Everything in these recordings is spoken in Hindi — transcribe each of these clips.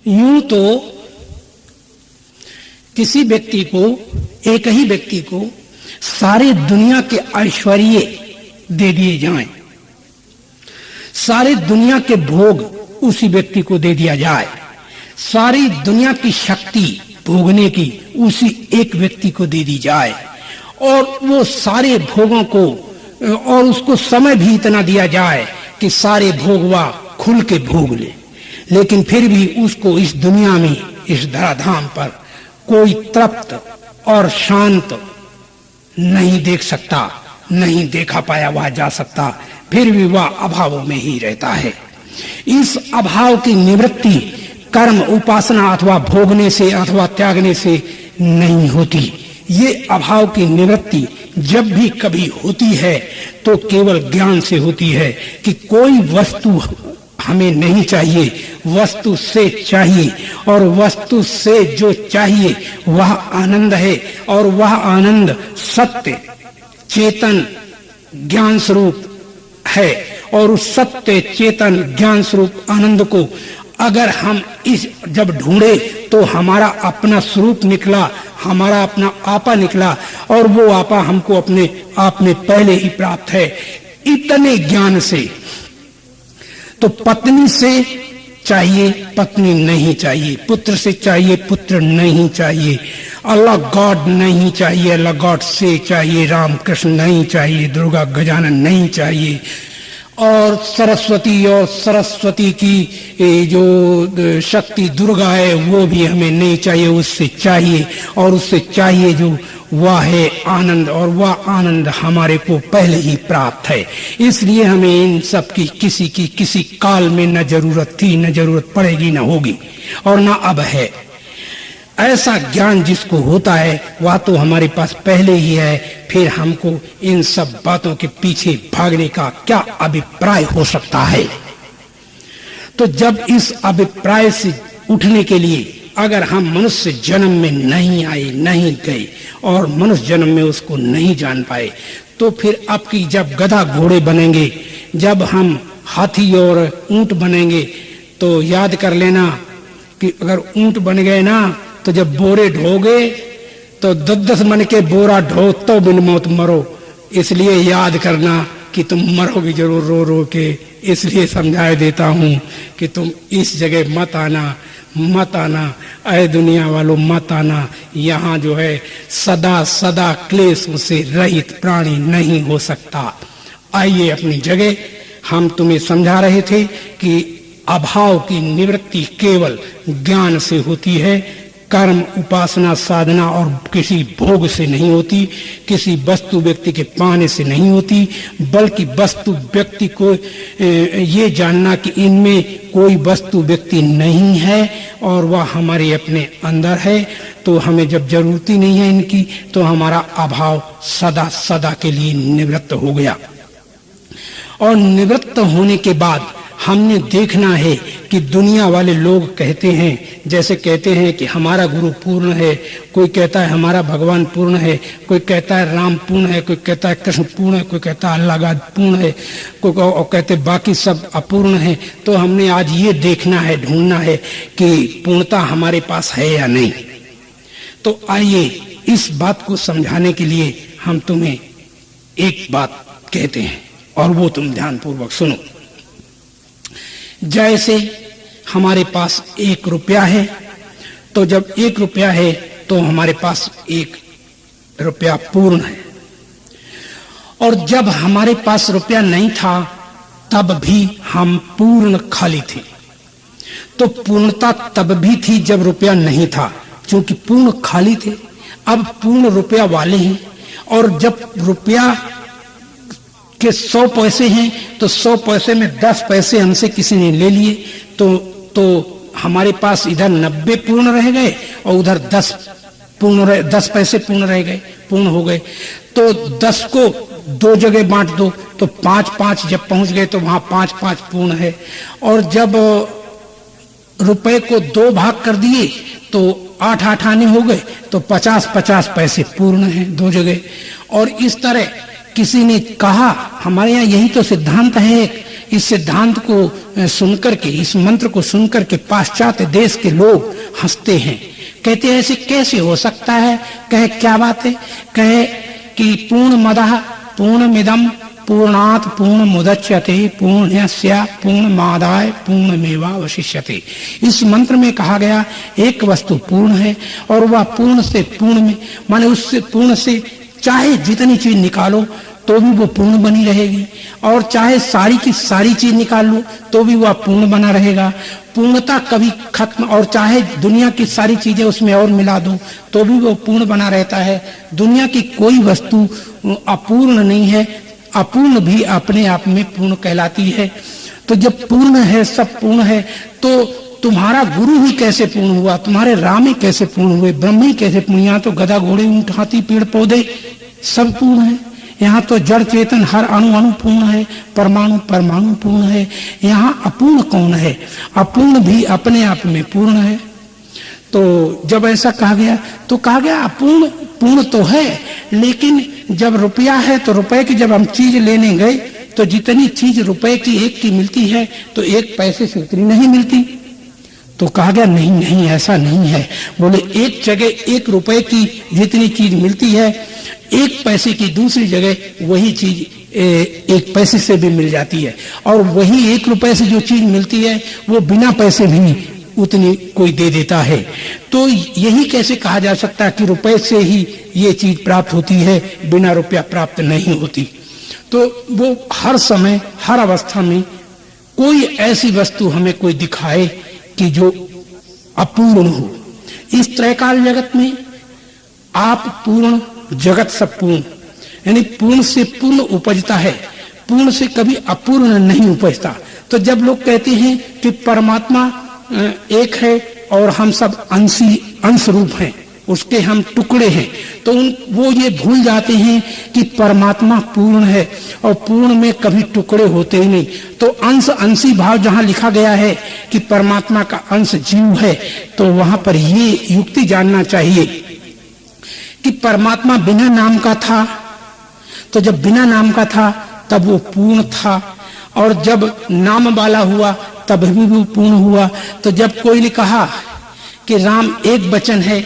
यूं तो किसी व्यक्ति को, एक ही व्यक्ति को सारे दुनिया के ऐश्वर्य दे दिए जाएं, सारी दुनिया के भोग उसी व्यक्ति को दे दिया जाए, सारी दुनिया की शक्ति भोगने की उसी एक व्यक्ति को दे दी जाए और वो सारे भोगों को और उसको समय भी इतना दिया जाए कि सारे भोग वह खुल के भोग ले, लेकिन फिर भी उसको इस दुनिया में, इस धराधाम पर कोई तृप्त और शांत नहीं देख सकता, नहीं देखा पाया वह जा सकता, फिर भी वह अभावों में ही रहता है। इस अभाव की निवृत्ति कर्म, उपासना अथवा भोगने से अथवा त्यागने से नहीं होती। ये अभाव की निवृत्ति जब भी कभी होती है तो केवल ज्ञान से होती है कि कोई वस्तु हमें नहीं चाहिए, वस्तु से चाहिए और वस्तु से जो चाहिए वह आनंद है और वह आनंद सत्य चेतन ज्ञान स्वरूप है और उस सत्य चेतन ज्ञान स्वरूप आनंद को अगर हम इस जब ढूंढे तो हमारा अपना स्वरूप निकला, हमारा अपना आपा निकला और वो आपा हमको अपने आप में पहले ही प्राप्त है। इतने ज्ञान से तो पत्नी से चाहिए पत्नी नहीं चाहिए, पुत्र से चाहिए पुत्र नहीं चाहिए, अल्लाह गॉड नहीं चाहिए, अल्लाह गॉड से चाहिए, राम कृष्ण नहीं चाहिए, दुर्गा गजानन नहीं चाहिए और सरस्वती की जो शक्ति दुर्गा है वो भी हमें नहीं चाहिए, उससे चाहिए और उससे चाहिए जो वह है आनंद और वह आनंद हमारे को पहले ही प्राप्त है। इसलिए हमें इन सब की किसी काल में न जरूरत थी, न जरूरत पड़ेगी, न होगी और न अब है। ऐसा ज्ञान जिसको होता है वह तो हमारे पास पहले ही है, फिर हमको इन सब बातों के पीछे भागने का क्या अभिप्राय हो सकता है। तो जब इस अभिप्राय से उठने के लिए अगर हम मनुष्य जन्म में नहीं आए, नहीं गए और मनुष्य जन्म में उसको नहीं जान पाए, तो फिर आपकी जब गधा घोड़े बनेंगे, जब हम हाथी और ऊंट बनेंगे, तो याद कर लेना कि अगर ऊंट बन गए ना तो जब बोरे ढोगे तो 10-10 मन के बोरा ढो तो बिन मौत मरो। इसलिए याद करना कि तुम मरोगे जरूर रो रो के। इसलिए समझा देता हूं कि तुम इस जगह मत आना, ऐ दुनिया वालों मत आना। यहाँ जो है सदा सदा क्लेशों से रहित प्राणी नहीं हो सकता। आइए अपनी जगह। हम तुम्हें समझा रहे थे कि अभाव की निवृत्ति केवल ज्ञान से होती है, कर्म उपासना साधना और किसी भोग से नहीं होती, किसी वस्तु व्यक्ति के पाने से नहीं होती, बल्कि वस्तु व्यक्ति को ये जानना कि इनमें कोई वस्तु व्यक्ति नहीं है और वह हमारे अपने अंदर है। तो हमें जब जरूरत ही नहीं है इनकी, तो हमारा अभाव सदा सदा के लिए निवृत्त हो गया। और निवृत्त होने के बाद हमने देखना है कि दुनिया वाले लोग कहते हैं, जैसे कहते हैं कि हमारा गुरु पूर्ण है, कोई कहता है हमारा भगवान पूर्ण है, कोई कहता है राम पूर्ण है, कोई कहता है कृष्ण पूर्ण है, कोई कहता है अल्लाह गाद पूर्ण है, कोई और कहते बाकी सब अपूर्ण है। तो हमने आज ये देखना है, ढूंढना है कि पूर्णता हमारे पास है या नहीं। तो आइए इस बात को समझाने के लिए हम तुम्हें एक बात कहते हैं और वो तुम ध्यानपूर्वक सुनो। जैसे हमारे पास 1 रुपया है, तो जब 1 रुपया है तो हमारे पास 1 रुपया पूर्ण है, और जब हमारे पास रुपया नहीं था तब भी हम पूर्ण खाली थे। तो पूर्णता तब भी थी जब रुपया नहीं था, क्योंकि पूर्ण खाली थे। अब पूर्ण रुपया वाले हैं, और जब रुपया के 100 पैसे हैं तो 100 पैसे में 10 पैसे हमसे किसी ने ले लिए, तो हमारे पास इधर 90 पूर्ण रह गए और उधर 10 पैसे पूर्ण रह गए, पूर्ण हो गए। तो 10 को 2 जगह बांट दो तो 5-5 जब पहुंच गए तो वहां 5-5 पूर्ण है। और जब रुपए को 2 भाग कर दिए तो 8-8 आने हो गए, तो 50-50 पैसे पूर्ण है 2 जगह। और इस तरह किसी ने कहा, हमारे यहाँ यही तो सिद्धांत है इस सिद्धांत को सुनकर के, इस मंत्र को सुनकर के पाश्चात्य देश के लोग हंसते हैं, कहते हैं ऐसे कैसे हो सकता है। कहे क्या बात है, कहे कि पूर्णमदः पूर्णमिदं पूर्णात् पूर्णमुदच्यते पूर्णस्य पूर्णमादाय पूर्णमेवावशिष्यते। इस मंत्र में कहा गया एक वस्तु पूर्ण है और वह पूर्ण से पूर्ण में, माने उससे पूर्ण से चाहे जितनी चीज निकालो तो भी वो पूर्ण बनी रहेगी, और चाहे सारी की सारी चीज निकाल लो तो भी वह पूर्ण बना रहेगा। पूर्णता कभी खत्म, और चाहे दुनिया की सारी चीजें उसमें और मिला दो तो भी वो पूर्ण बना रहता है। दुनिया की कोई वस्तु अपूर्ण नहीं है, अपूर्ण भी अपने आप में पूर्ण कहलाती है। तो जब पूर्ण है, सब पूर्ण है, तो तुम्हारा गुरु ही कैसे पूर्ण हुआ, तुम्हारे राम ही कैसे पूर्ण हुए, ब्रह्म ही कैसे पूर्ण। यहाँ तो गधा घोड़े ऊंट हाथी पेड़ पौधे सब पूर्ण है। यहाँ तो जड़ चेतन हर अणु अणु पूर्ण है, परमाणु परमाणु पूर्ण है। यहाँ अपूर्ण कौन है, अपूर्ण भी अपने आप में पूर्ण है। तो जब ऐसा कहा गया तो कहा गया अपूर्ण पूर्ण तो है, लेकिन जब रुपया है तो रुपए की जब हम चीज लेने गए तो जितनी चीज रुपए की एक की मिलती है तो एक पैसे से उतनी नहीं मिलती। तो कहा गया नहीं नहीं ऐसा नहीं है। बोले एक जगह एक रुपए की जितनी चीज मिलती है, एक पैसे की दूसरी जगह वही चीज एक पैसे से भी मिल जाती है, और वही एक रुपए से जो चीज मिलती है वो बिना पैसे भी उतनी कोई दे देता है। तो यही कैसे कहा जा सकता है कि रुपए से ही ये चीज प्राप्त होती है, बिना रुपया प्राप्त नहीं होती। तो वो हर समय हर अवस्था में कोई ऐसी वस्तु हमें कोई दिखाए कि जो अपूर्ण हो। इस त्रैकाल जगत में आप पूर्ण, जगत सब पूर्ण, यानी पूर्ण से पूर्ण उपजता है, पूर्ण से कभी अपूर्ण नहीं उपजता। तो जब लोग कहते हैं कि परमात्मा एक है और हम सब अंश रूप हैं, उसके हम टुकड़े हैं, तो वो ये भूल जाते हैं कि परमात्मा पूर्ण है और पूर्ण में कभी टुकड़े होते ही नहीं। तो अंश अंशी भाव जहां लिखा गया है कि परमात्मा का अंश जीव है, तो वहां पर ये युक्ति जानना चाहिए कि परमात्मा बिना नाम का था, तो जब बिना नाम का था तब वो पूर्ण था, और जब नाम वाला हुआ तब भी वो पूर्ण हुआ। तो जब कोई ने कहा कि राम एक वचन है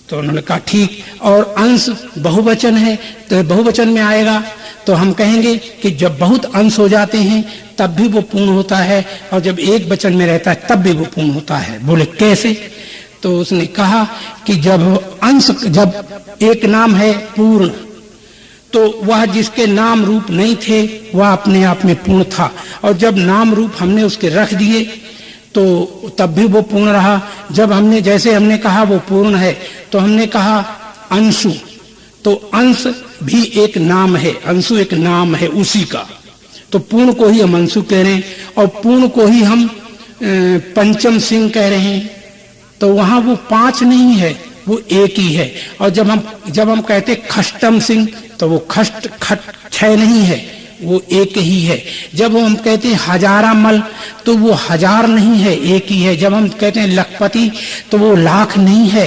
तो उन्होंने कहा ठीक, और अंश बहुवचन है तो बहुवचन में आएगा, तो हम कहेंगे कि जब बहुत अंश हो जाते हैं तब भी वो पूर्ण होता है, और जब एक वचन में रहता है तब भी वो पूर्ण होता है। बोले कैसे? तो उसने कहा कि जब एक नाम है पूर्ण, तो वह जिसके नाम रूप नहीं थे वह अपने आप में पूर्ण था, और जब नाम रूप हमने उसके रख दिए तो तब भी वो पूर्ण रहा। जब जैसे हमने कहा वो पूर्ण है, तो हमने कहा अंशु, तो अंश भी एक नाम है, अंशु एक नाम है उसी का, तो पूर्ण को ही हम अंशु कह रहे हैं, और पूर्ण को ही हम पंचम सिंह कह रहे हैं। तो वहां वो 5 नहीं है, वो एक ही है। और जब हम कहते खष्टम सिंह, तो वो खष्ट 6 नहीं है, वो एक ही है। जब हम कहते हैं हजारा मल, तो वो 1000 नहीं है, एक ही है। जब हम कहते हैं लखपति, तो वो लाख नहीं है,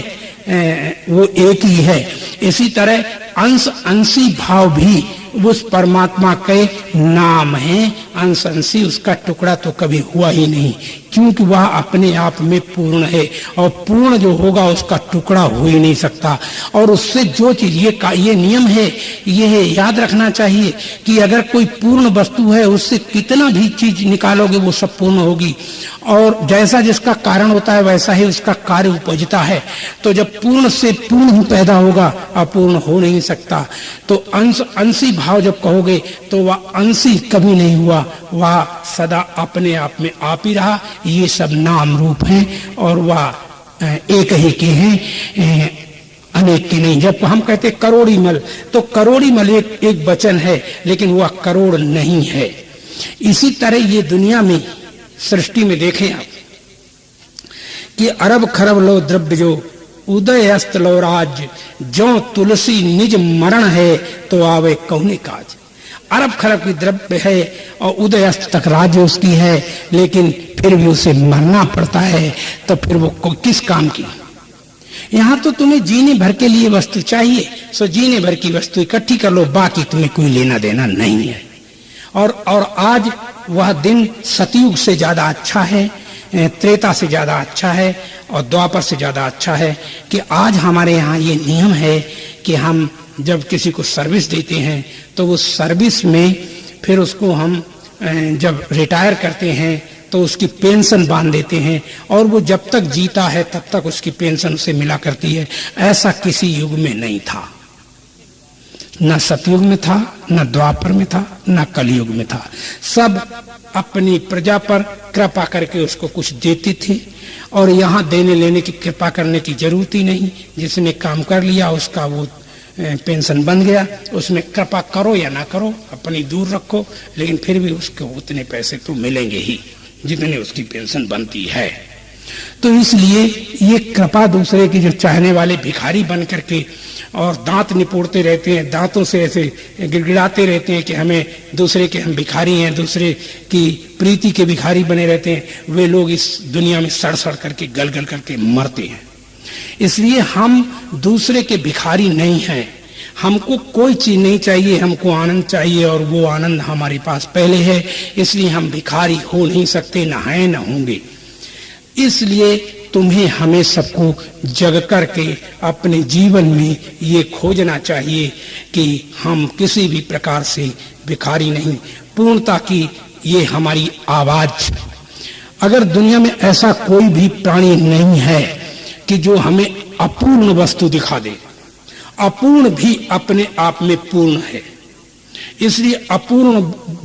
वो एक ही है। इसी तरह अंश अंशी भाव भी उस परमात्मा के नाम है। अंश अंशी उसका टुकड़ा तो कभी हुआ ही नहीं, क्योंकि वह अपने आप में पूर्ण है, और पूर्ण जो होगा उसका टुकड़ा हो ही नहीं सकता। और उससे जो चीज ये नियम है, ये याद रखना चाहिए कि अगर कोई पूर्ण वस्तु है उससे कितना भी चीज निकालोगे वो सब पूर्ण होगी, और जैसा जिसका कारण होता है वैसा ही उसका कार्य उपजता है। तो जब पूर्ण से पूर्ण ही पैदा होगा, अपूर्ण हो नहीं सकता। तो अंश अंशी भाव जब कहोगे तो वह अंशी कभी नहीं हुआ, वह सदा अपने आप में आप ही रहा। ये सब नाम रूप हैं और वह एक ही के हैं, अनेक के नहीं। जब हम कहते करोड़ी मल, तो करोड़ी मल एक वचन है, लेकिन वह करोड़ नहीं है। इसी तरह ये दुनिया में सृष्टि में देखें आप कि अरब खरब लो द्रव्य जो उदय अस्त लो राज, जो तुलसी निज मरण है तो आवे कौने काज। अरब खरब की द्रव्य है और उदय अस्त तक राज्य उसकी है, लेकिन फिर भी उसे मरना पड़ता है, तो फिर वो किस काम की। यहाँ तो तुम्हें जीने भर के लिए वस्तु चाहिए, सो जीने भर की वस्तु इकट्ठी कर लो, बाकी तुम्हें कोई लेना देना नहीं है। और आज वह दिन सतयुग से ज्यादा अच्छा है, त्रेता से ज्यादा अच्छा है और द्वापर से ज्यादा अच्छा है कि आज हमारे यहाँ ये नियम है कि हम जब किसी को सर्विस देते हैं तो वो सर्विस में फिर उसको हम जब रिटायर करते हैं तो उसकी पेंशन बांध देते हैं और वो जब तक जीता है तब तक उसकी पेंशन उसे मिला करती है। ऐसा किसी युग में नहीं था, न सतयुग में था, न द्वापर में था, न कलयुग में था। सब अपनी प्रजा पर कृपा करके उसको कुछ देते थे और यहाँ देने लेने की कृपा करने की जरूरत ही नहीं। जिसने काम कर लिया उसका वो पेंशन बन गया, उसमें कृपा करो या ना करो, अपनी दूर रखो, लेकिन फिर भी उसको उतने पैसे तो मिलेंगे ही जितने उसकी पेंशन बनती है। तो इसलिए ये कृपा दूसरे की जो चाहने वाले भिखारी बन करके और दांत निपोड़ते रहते हैं, दांतों से ऐसे गिड़गिड़ाते रहते हैं कि हमें दूसरे के हम भिखारी हैं, दूसरे की प्रीति के भिखारी बने रहते हैं, वे लोग इस दुनिया में सड़ सड़ करके गल गल करके मरते हैं। इसलिए हम दूसरे के भिखारी नहीं हैं। हमको कोई चीज नहीं चाहिए, हमको आनंद चाहिए और वो आनंद हमारे पास पहले है, इसलिए हम भिखारी हो नहीं सकते, न हैं न होंगे। इसलिए तुम्हें हमें सबको जग करके अपने जीवन में ये खोजना चाहिए कि हम किसी भी प्रकार से भिखारी नहीं, पूर्णता की ये हमारी आवाज। अगर दुनिया में ऐसा कोई भी प्राणी नहीं है कि जो हमें अपूर्ण वस्तु दिखा दे, अपूर्ण भी अपने आप में पूर्ण है। इसलिए अपूर्ण,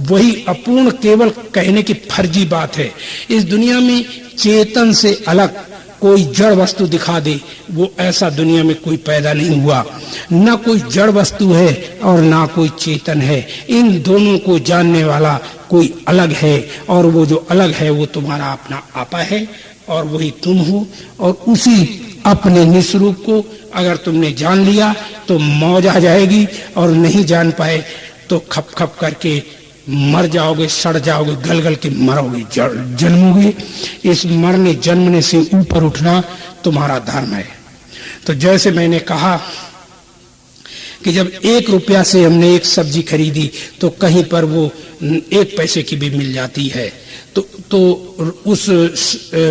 वही अपूर्ण केवल कहने की फर्जी बात है। इस दुनिया में चेतन से अलग कोई जड़ वस्तु दिखा दे, वो ऐसा दुनिया में कोई पैदा नहीं हुआ। न कोई जड़ वस्तु है और ना कोई चेतन है। इन दोनों को जानने वाला कोई अलग है और वो जो अलग है वो तुम्हारा अपना आपा है और वही तुम हो। और उसी अपने निस्वरूप को अगर तुमने जान लिया तो मौज आ जाएगी, और नहीं जान पाए तो खप खप करके मर जाओगे, सड़ जाओगे, गल गल के मरोगे, जन्मोगे। इस मरने जन्मने से ऊपर उठना तुम्हारा धर्म है। तो जैसे मैंने कहा कि जब 1 रुपया से हमने एक सब्जी खरीदी तो कहीं पर वो 1 पैसे की भी मिल जाती है, तो उस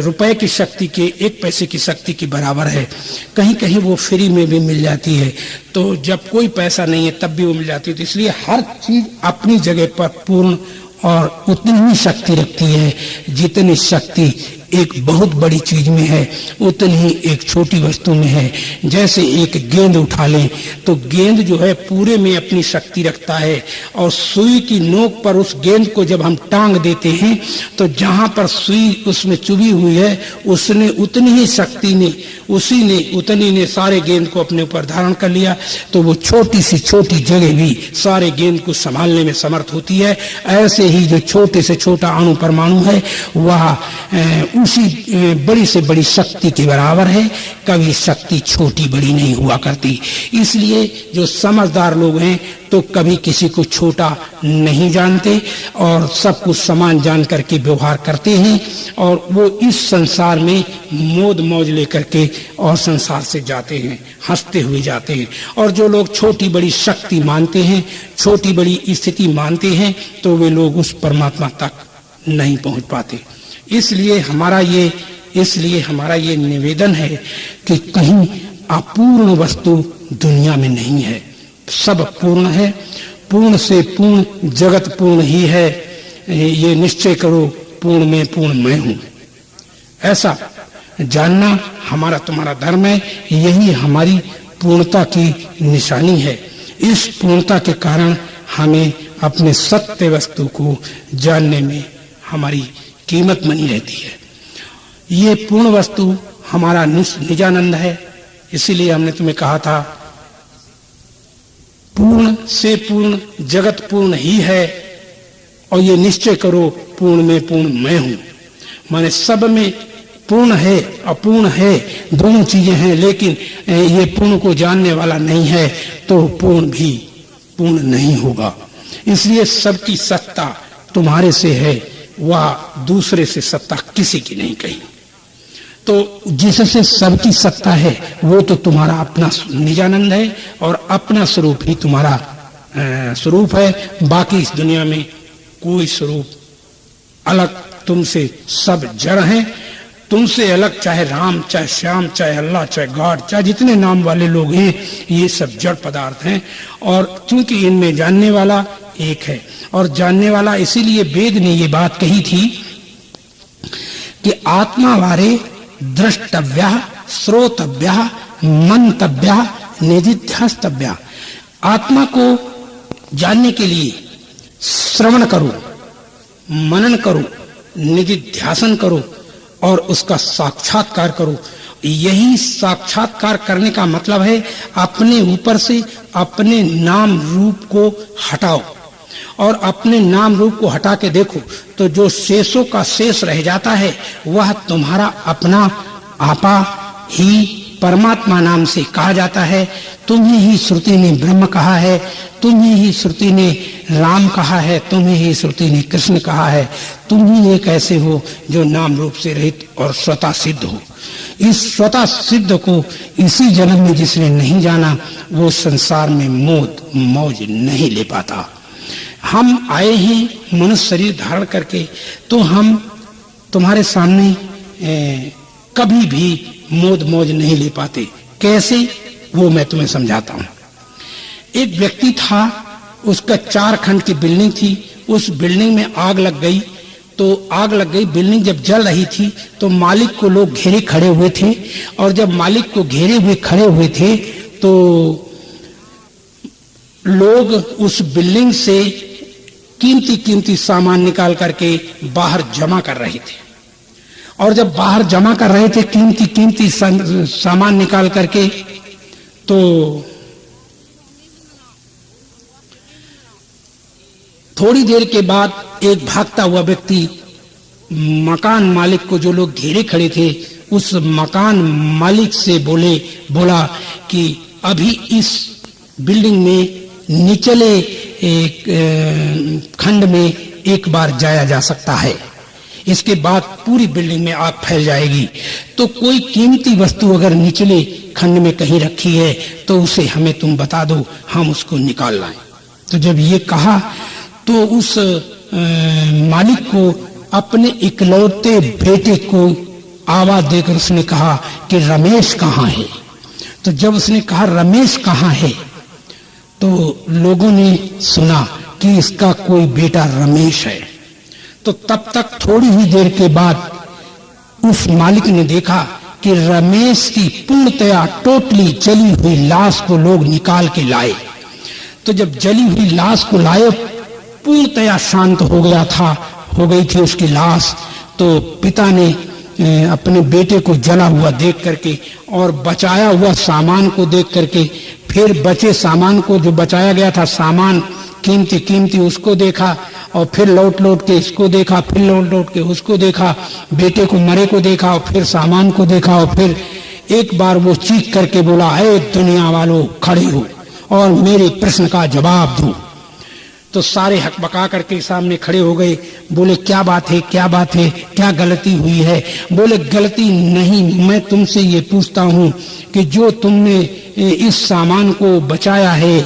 रुपए की शक्ति के 1 पैसे की शक्ति के बराबर है। कहीं कहीं वो फ्री में भी मिल जाती है, तो जब कोई पैसा नहीं है तब भी वो मिल जाती है। तो इसलिए हर चीज अपनी जगह पर पूर्ण और उतनी ही शक्ति रखती है जितनी शक्ति एक बहुत बड़ी चीज में है उतनी ही एक छोटी वस्तु में है। जैसे एक गेंद उठा लें तो गेंद जो है पूरे में अपनी शक्ति रखता है, और सुई की नोक पर उस गेंद को जब हम टांग देते हैं तो जहां पर सुई उसमें चुभी हुई है उसने उतनी ही शक्ति ने, उसी ने उतनी ने सारे गेंद को अपने ऊपर धारण कर लिया, तो वो छोटी सी छोटी जगह भी सारे गेंद को संभालने में समर्थ होती है। ऐसे ही जो छोटे से छोटा अणु परमाणु है वह उसी बड़ी से बड़ी शक्ति के बराबर है। कभी शक्ति छोटी बड़ी नहीं हुआ करती। इसलिए जो समझदार लोग हैं तो कभी किसी को छोटा नहीं जानते और सब कुछ समान जान करके व्यवहार करते हैं, और वो इस संसार में मौज मौज लेकर के और संसार से जाते हैं, हंसते हुए जाते हैं। और जो लोग छोटी बड़ी शक्ति मानते हैं, छोटी बड़ी स्थिति मानते हैं, तो वे लोग उस परमात्मा तक नहीं पहुंच पाते। इसलिए हमारा ये निवेदन है कि कहीं अपूर्ण वस्तु दुनिया में नहीं है, सब पूर्ण है। पूर्ण से पूर्ण जगत पूर्ण ही है, ये निश्चय करो पूर्ण में पूर्ण मैं हूं। ऐसा जानना हमारा तुम्हारा धर्म है, यही हमारी पूर्णता की निशानी है। इस पूर्णता के कारण हमें अपने सत्य वस्तु को जानने में हमारी कीमत बनी रहती है। ये पूर्ण वस्तु हमारा निजानंद है। इसीलिए हमने तुम्हें कहा था पूर्ण से पूर्ण जगत पूर्ण ही है, और ये निश्चय करो पूर्ण में पूर्ण मैं हूं। माने सब में पूर्ण है अपूर्ण है, दोनों चीजें हैं, लेकिन ये पूर्ण को जानने वाला नहीं है तो पूर्ण भी पूर्ण नहीं होगा। इसलिए सबकी सत्ता तुम्हारे से है, वह दूसरे से सत्ता किसी की नहीं कही। तो जिससे सबकी सत्ता है वो तो तुम्हारा अपना निजानंद है और अपना स्वरूप ही तुम्हारा स्वरूप है। बाकी इस दुनिया में कोई स्वरूप अलग तुमसे सब जड़ हैं। तुमसे अलग चाहे राम, चाहे श्याम, चाहे अल्लाह, चाहे गॉड, चाहे जितने नाम वाले लोग हैं, ये सब जड़ पदार्थ हैं। और चूंकि इनमें जानने वाला एक है, और जानने वाला इसीलिए वेद ने ये बात कही थी कि आत्मा वारे द्रष्टव्या, श्रोतव्या, मंतव्या, निधिध्यास्तव्या। आत्मा को जानने के लिए श्रवण करो, मनन करो, निधिध्यासन करो और उसका साक्षात्कार करो। यही साक्षात्कार करने का मतलब है अपने ऊपर से अपने नाम रूप को हटाओ, और अपने नाम रूप को हटा के देखो तो जो शेषों का शेष रह जाता है वह तुम्हारा अपना आपा ही परमात्मा नाम से कहा जाता है। तुम्हें ही श्रुति ने ब्रह्म कहा है, तुम्हें ही श्रुति ने राम कहा है, तुम्हें ही श्रुति ने कृष्ण कहा है। तुम ही एक ऐसे हो जो नाम रूप से रहित और स्वतः सिद्ध हो। इस स्वतः सिद्ध को इसी जन्म में जिसने नहीं जाना वो संसार में मोद मौज नहीं ले पाता। हम आए हैं मनुष्य शरीर धारण करके, तो हम तुम्हारे सामने कभी भी मोद मौज नहीं ले पाते। कैसे, वो मैं तुम्हें समझाता हूं। एक व्यक्ति था, उसका 4 खंड की बिल्डिंग थी। उस बिल्डिंग में आग लग गई। तो आग लग गई, बिल्डिंग जब जल रही थी तो मालिक को लोग घेरे खड़े हुए थे, और जब मालिक को घेरे हुए खड़े हुए थे तो लोग उस बिल्डिंग से कीमती कीमती सामान निकाल करके बाहर जमा कर रहे थे। और जब बाहर जमा कर रहे थे कीमती कीमती सामान निकाल करके, तो थोड़ी देर के बाद एक भागता हुआ व्यक्ति मकान मालिक को, जो लोग घेरे खड़े थे, उस मकान मालिक से बोला कि अभी इस बिल्डिंग में निचले एक खंड में एक बार जाया जा सकता है, इसके बाद पूरी बिल्डिंग में आग फैल जाएगी। तो कोई कीमती वस्तु अगर निचले खंड में कहीं रखी है तो उसे हमें तुम बता दो, हम उसको निकाल लाएं। तो जब ये कहा तो उस मालिक को अपने इकलौते बेटे को आवाज देकर उसने कहा कि रमेश कहाँ है। तो जब उसने कहा रमेश कहाँ है, तो लोगों ने सुना कि इसका कोई बेटा रमेश है। तो तब तक थोड़ी ही देर के बाद उस मालिक ने देखा कि रमेश की पूर्णतया टोटली जली हुई लाश को लोग निकाल के लाए। तो जब जली हुई लाश को लाए, पूर्णतया शांत हो गई थी उसकी लाश। तो पिता ने अपने बेटे को जला हुआ देख करके और बचाया हुआ सामान को देख करके, फिर बचे सामान को, जो बचाया गया था सामान कीमती कीमती, उसको देखा, और फिर लौट के इसको देखा, फिर लौट के उसको देखा, बेटे को मरे को देखा, और फिर सामान को देखा, और फिर एक बार वो चीख करके बोला, हे दुनिया वालों खड़े हो और मेरे प्रश्न का जवाब दो। तो सारे हकबका करके सामने खड़े हो गए। बोले क्या बात है, क्या बात है, क्या गलती हुई है? बोले गलती नहीं, मैं तुमसे ये पूछता हूँ कि जो तुमने इस सामान को बचाया है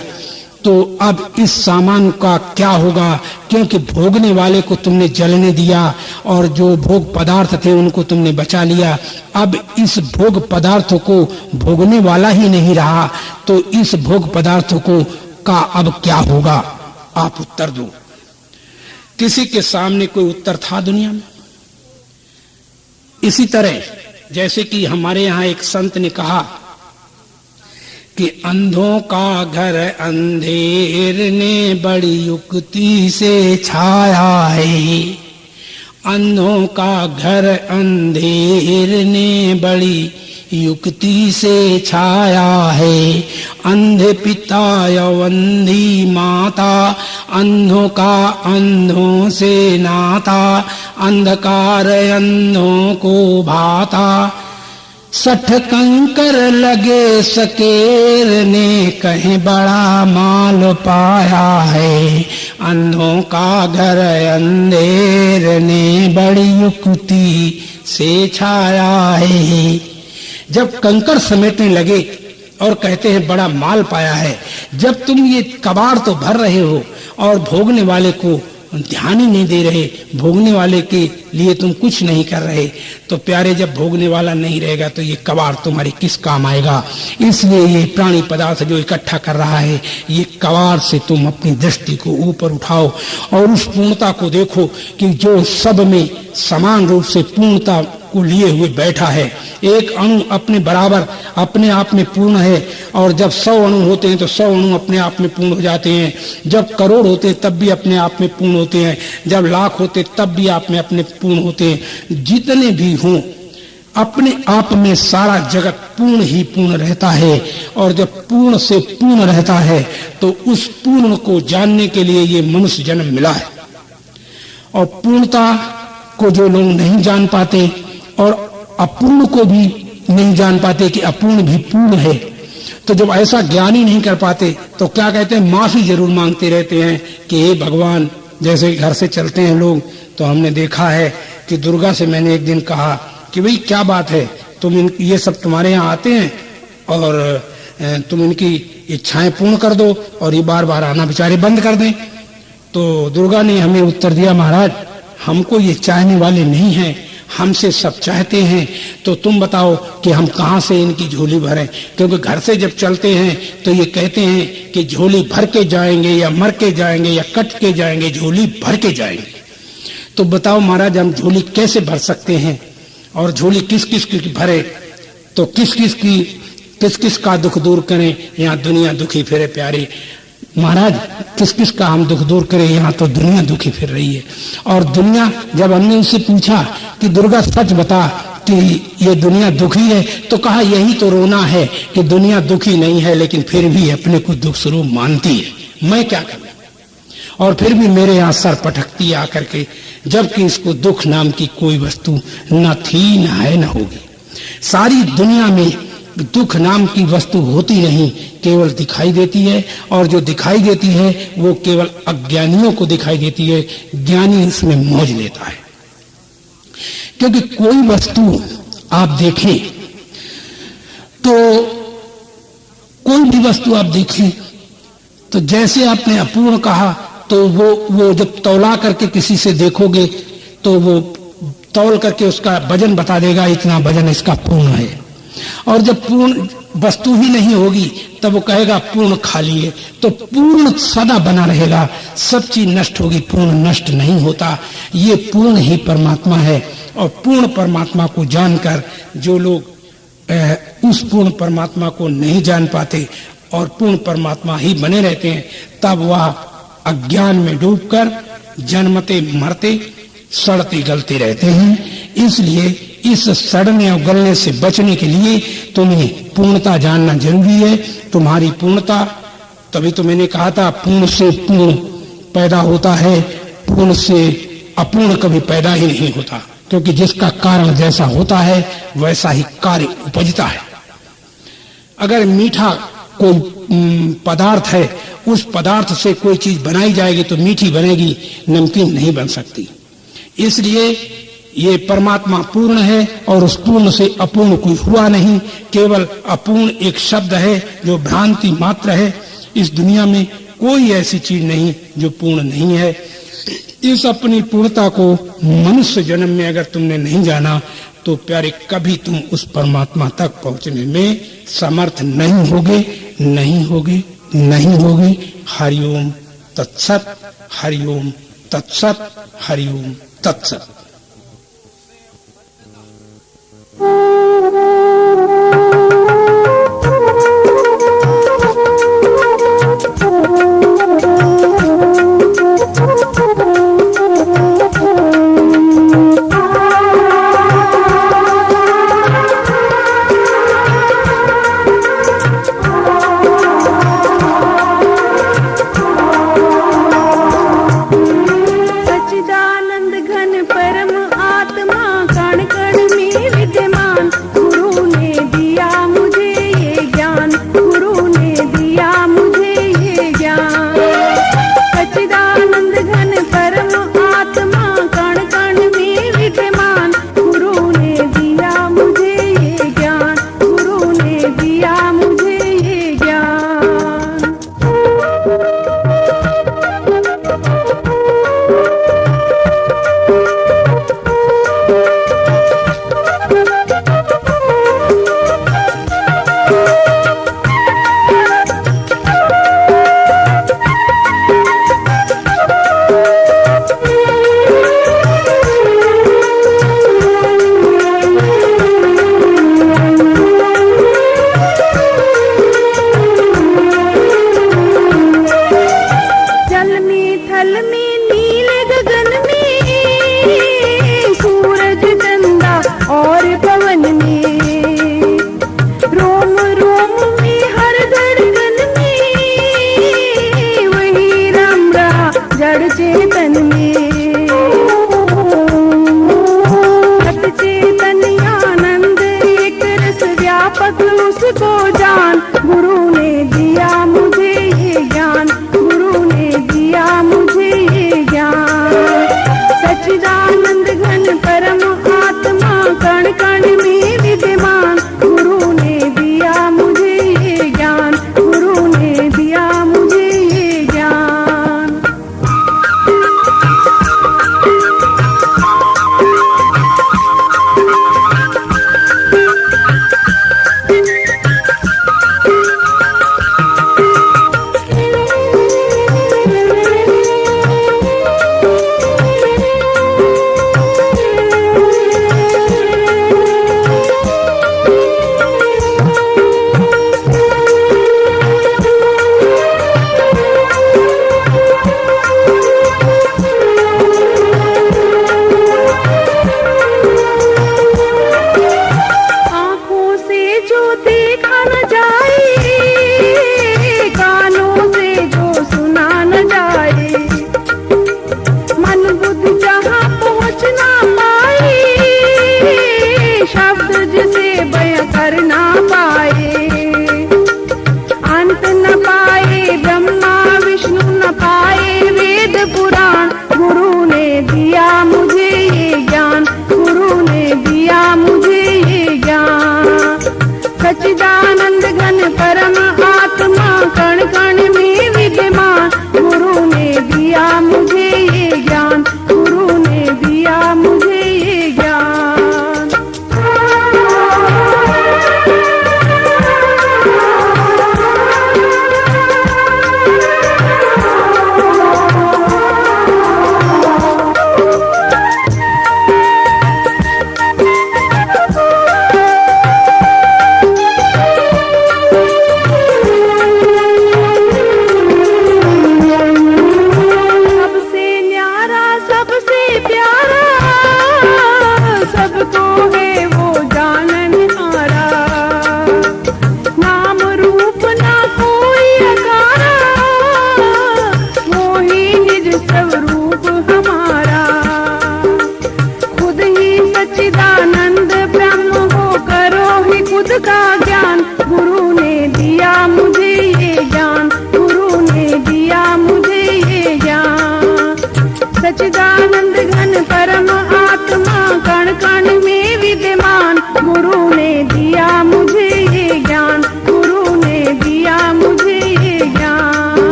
तो अब इस सामान का क्या होगा? क्योंकि भोगने वाले को तुमने जलने दिया और जो भोग पदार्थ थे उनको तुमने बचा लिया। अब इस भोग पदार्थों को भोगने वाला ही नहीं रहा, तो इस भोग पदार्थों को का अब क्या होगा? आप उत्तर दो। किसी के सामने कोई उत्तर था दुनिया में? इसी तरह जैसे कि हमारे यहाँ एक संत ने कहा कि अंधों का घर अंधेर ने बड़ी युक्ति से छाया है। अंधों का घर अंधेर ने बड़ी युक्ति से छाया है। अंधे पिता और अंधी माता, अंधों का अंधों से नाता, अंधकार अंधों को भाता। 60 कंकर लगे सकेर ने कहीं बड़ा माल पाया है। अंधों का घर अंधेर ने बड़ी युक्ति से छाया है। जब कंकर समेटने लगे और कहते हैं बड़ा माल पाया है, जब तुम ये कबाड़ तो भर रहे हो और भोगने वाले को ध्यान ही नहीं दे रहे, भोगने वाले के लिए तुम कुछ नहीं कर रहे, तो प्यारे जब भोगने वाला नहीं रहेगा तो ये कबाड़ तुम्हारे किस काम आएगा। इसलिए ये प्राणी पदार्थ जो इकट्ठा कर रहा है, ये कबाड़ से तुम अपनी दृष्टि को ऊपर उठाओ और उस पूर्णता को देखो कि जो सब में समान रूप से पूर्णता को लिए हुए बैठा है। एक अणु अपने बराबर अपने आप में पूर्ण है, और जब 100 अणु होते हैं तो 100 अणु अपने आप में पूर्ण हो जाते हैं। जब करोड़ होते हैं तब भी अपने आप में पूर्ण होते हैं, जब लाख होते तब भी आप में अपने पूर्ण होते हैं। जितने भी हों अपने आप में सारा जगत पूर्ण ही पूर्ण रहता है, और जब पूर्ण से पूर्ण रहता है तो उस पूर्ण को जानने के लिए ये मनुष्य जन्म मिला है। और पूर्णता को जो लोग नहीं जान पाते और अपूर्ण को भी नहीं जान पाते कि अपूर्ण भी पूर्ण है, तो जब ऐसा ज्ञान ही नहीं कर पाते तो क्या कहते हैं, माफी जरूर मांगते रहते हैं कि हे भगवान। जैसे घर से चलते हैं लोग तो हमने देखा है कि दुर्गा से मैंने एक दिन कहा कि भाई क्या बात है, तुम ये सब तुम्हारे यहाँ आते हैं और तुम इनकी इच्छाएं पूर्ण कर दो और ये बार बार आना बेचारे बंद कर दें। तो दुर्गा ने हमें उत्तर दिया, महाराज हमको ये चाहने वाले नहीं हैं, हमसे सब चाहते हैं, तो तुम बताओ कि हम कहां से इनकी झोली भरें। क्योंकि घर से जब चलते हैं तो ये कहते हैं कि झोली भर के जाएंगे या मर के जाएंगे या कट के जाएंगे, झोली भर के जाएंगे। तो बताओ महाराज हम झोली कैसे भर सकते हैं, और झोली किस किस की भरे, तो किस किस का दुख दूर करें। यहाँ दुनिया दुखी फिरे प्यारे महाराज, किस किस का हम दुख दूर करें, यहाँ तो दुनिया दुखी फिर रही है। और दुनिया, जब हमने उससे पूछा कि दुर्गा सच बता कि ये दुनिया दुखी है, तो कहा यही तो रोना है कि दुनिया दुखी नहीं है लेकिन फिर भी अपने को दुख स्वरूप मानती है, मैं क्या करूं। और फिर भी मेरे यहाँ सर पटकती आकर के, जबकि इसको दुख नाम की कोई वस्तु न थी न है न होगी। सारी दुनिया में दुख नाम की वस्तु होती नहीं, केवल दिखाई देती है, और जो दिखाई देती है वो केवल अज्ञानियों को दिखाई देती है, ज्ञानी इसमें मौज लेता है। क्योंकि कोई वस्तु आप देखें तो कोई भी वस्तु आप देखें तो जैसे आपने अपूर्ण कहा, तो वो जब तौला करके किसी से देखोगे तो वो तौल करके उसका वजन बता देगा, इतना वजन इसका पूर्ण है। और जब पूर्ण वस्तु ही नहीं होगी तब वो कहेगा पूर्ण खाली है। तो पूर्ण सदा बना रहेगा, सब चीज नष्ट होगी, पूर्ण नष्ट नहीं होता। ये पूर्ण ही परमात्मा है, और पूर्ण परमात्मा को जानकर जो लोग उस पूर्ण परमात्मा को नहीं जान पाते और पूर्ण परमात्मा ही बने रहते हैं, तब वह अज्ञान में डूबकर जन्मते मरते सड़ते गलते रहते हैं। इसलिए इस सड़ने और गलने से बचने के लिए तुम्हें पूर्णता जानना जरूरी है। तुम्हारी पूर्णता, तभी तो मैंने कहा था पूर्ण से पूर्ण पैदा होता है, पूर्ण से अपूर्ण कभी पैदा ही नहीं होता। क्योंकि जिसका कारण जैसा होता है वैसा ही कार्य उपजता है। अगर मीठा कोई पदार्थ है, उस पदार्थ से कोई चीज बनाई जाएगी तो मीठी बनेगी, नमकीन नहीं बन सकती। इसलिए ये परमात्मा पूर्ण है और उस पूर्ण से अपूर्ण कोई हुआ नहीं। केवल अपूर्ण एक शब्द है जो भ्रांति मात्र है। इस दुनिया में कोई ऐसी चीज नहीं जो पूर्ण नहीं है। इस अपनी पूर्णता को मनुष्य जन्म में अगर तुमने नहीं जाना तो प्यारे कभी तुम उस परमात्मा तक पहुंचने में समर्थ नहीं होगे, नहीं होगे, नहीं होगे। हरिओम तत्सत, हरिओम तत्सत, हरिओम तत्सत।